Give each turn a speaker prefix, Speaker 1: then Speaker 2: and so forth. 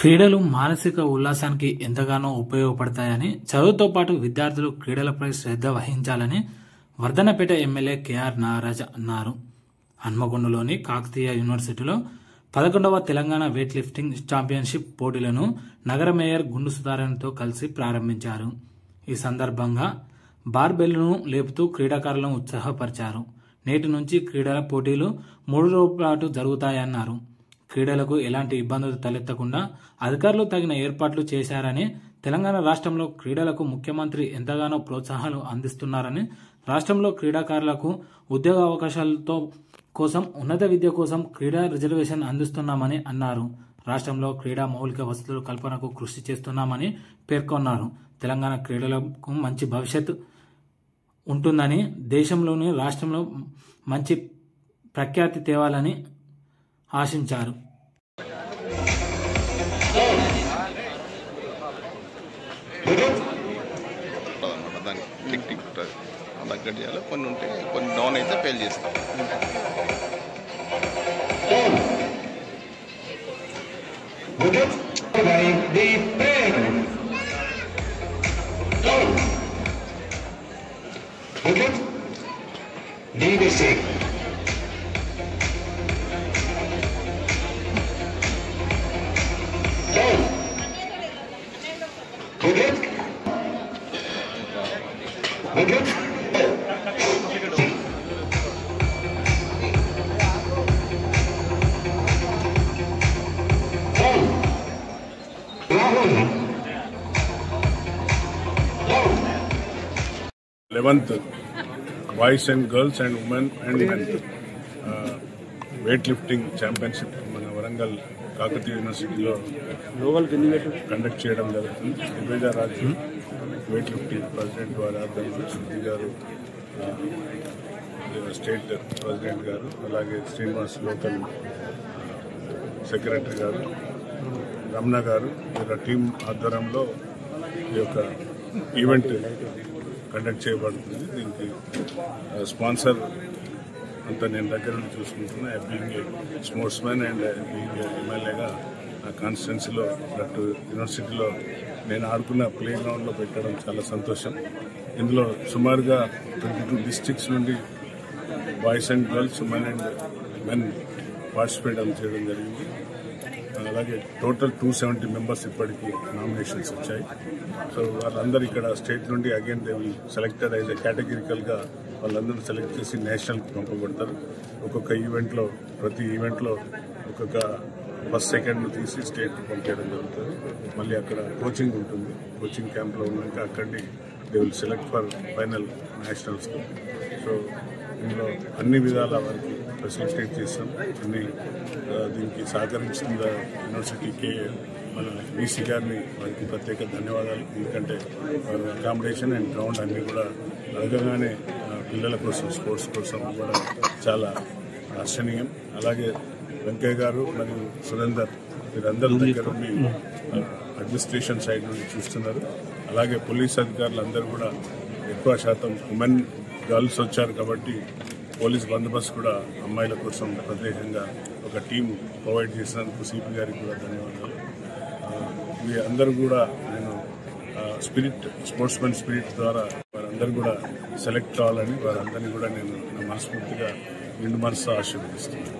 Speaker 1: క్రీడలు మానసిక ఉల్లాసానికి ఎంతగానో ఉపయోగపడతాయని, చదువుతో పాటు విద్యార్థులు క్రీడలపై శ్రద్ధ వహించాలని వర్ధన్నపేట ఎమ్మెల్యే కేఆర్ నాగరాజ్ అన్నారు. హన్మకొండలోని కాకతీయ యూనివర్సిటీలో 11వ తెలంగాణ వెయిట్ లిఫ్టింగ్ ఛాంపియన్షిప్ పోటీలను నగర మేయర్ గుండు సుధారాణితో కలిసి ప్రారంభించారు. ఈ సందర్భంగా బార్బెల్ను లేపుతూ క్రీడాకారులను ఉత్సాహపరిచారు. నేటి నుంచి క్రీడల పోటీలు 3 రోజుల పాటు జరుగుతాయన్నారు. క్రీడలకు ఎలాంటి ఇబ్బందులు తలెత్తకుండా అధికారులు తగిన ఏర్పాట్లు చేశారని, తెలంగాణ రాష్ట్రంలో క్రీడలకు ముఖ్యమంత్రి ఎంతగానో ప్రోత్సాహాలు అందిస్తున్నారని, రాష్ట్రంలో క్రీడాకారులకు ఉద్యోగ అవకాశాలతో కోసం ఉన్నత విద్య కోసం క్రీడా రిజర్వేషన్ అందిస్తున్నామని అన్నారు. రాష్ట్రంలో క్రీడా మౌలిక వసతుల కల్పనకు కృషి చేస్తున్నామని పేర్కొన్నారు. తెలంగాణ క్రీడలకు మంచి భవిష్యత్తు ఉంటుందని, దేశంలోని రాష్ట్రంలో మంచి ప్రఖ్యాతి తేవాలని ఆశించారు.
Speaker 2: కొన్ని ఉంటే కొన్ని డౌన్ అయితే ఫెయిల్ చేస్తాం.
Speaker 3: Eleventh boys and girls and women and men weight lifting championship మన వరంగల్ కాకతీయ యూనివర్సిటీలో కండక్ట్ చేయడం జరుగుతుంది. దివ్యజ రాజు వెయిట్ లిఫ్టింగ్ ప్రెసిడెంట్ వారి ఆధ్వర్యంలో శృతి గారు, స్టేట్ ప్రెసిడెంట్ గారు, అలాగే శ్రీనివాస్ లోకల్ సెక్రటరీ గారు, రమణ గారు, వీళ్ళ టీం ఆధ్వర్యంలో ఈ యొక్క ఈవెంట్ కండక్ట్ చేయబడుతుంది. దీనికి స్పాన్సర్ అంతా నేను దగ్గర నుండి చూసుకుంటున్నా. Being sportsman and being ఎమ్మెల్యేగా నా కాన్స్టిట్యున్సీలో దట్ యూనివర్సిటీలో నేను ఆడుకున్న ప్లే గ్రౌండ్లో పెట్టడం చాలా సంతోషం. ఇందులో సుమారుగా 22 డిస్ట్రిక్ట్స్ నుండి boys and girls, women and men participate చేయడం జరిగింది. అలాగే టోటల్ 270 మెంబర్స్ ఇప్పటికీ నామినేషన్స్ వచ్చాయి. సో వాళ్ళందరూ ఇక్కడ స్టేట్ నుండి అగైన్ దే విల్ సెలెక్టెడ్ అయితే కేటగిరికల్గా వాళ్ళందరూ సెలెక్ట్ చేసి నేషనల్కి పంపబడతారు. ఒక్కొక్క ఈవెంట్లో, ప్రతి ఈవెంట్లో ఒక్కొక్క ఫస్ట్ సెకండ్ తీసి స్టేట్కి పంపించడం జరుగుతుంది. మళ్ళీ అక్కడ కోచింగ్ ఉంటుంది. కోచింగ్ క్యాంప్లో ఉన్నాక అక్కడి they will select for final నేషనల్స్కి. సో ఇందులో అన్ని విధాల వారికి ఫెసిలిటేట్ చేస్తాం. దీనికి సహకరించిన యూనివర్సిటీకి మన వీసీ గారిని వారికి ప్రత్యేక ధన్యవాదాలు. ఎందుకంటే వారు అకామిడేషన్ అండ్ గ్రౌండ్ అన్నీ కూడా అడగగానే పిల్లల కోసం, స్పోర్ట్స్ కోసం కూడా చాలా హర్షణీయం. అలాగే వెంకయ్య గారు మరియు సురేందర్ వీరందరి దగ్గర నుండి అడ్మినిస్ట్రేషన్ సైడ్ నుండి చూస్తున్నారు. అలాగే పోలీస్ అధికారులు అందరూ కూడా ఎక్కువ శాతం ఉమెన్ గర్ల్స్ వచ్చారు కాబట్టి పోలీస్ బందోబస్తు కూడా అమ్మాయిల కోసం ప్రత్యేకంగా ఒక టీం ప్రొవైడ్ చేసినందుకు సిపి గారికి కూడా ధన్యవాదాలు. మీ అందరూ కూడా నేను స్పోర్ట్స్ మెన్ స్పిరిట్ ద్వారా వారందరూ కూడా సెలెక్ట్ కావాలని వారందరినీ కూడా నేను మనస్ఫూర్తిగా నిండు మనసుతో ఆశీర్వదిస్తున్నాను.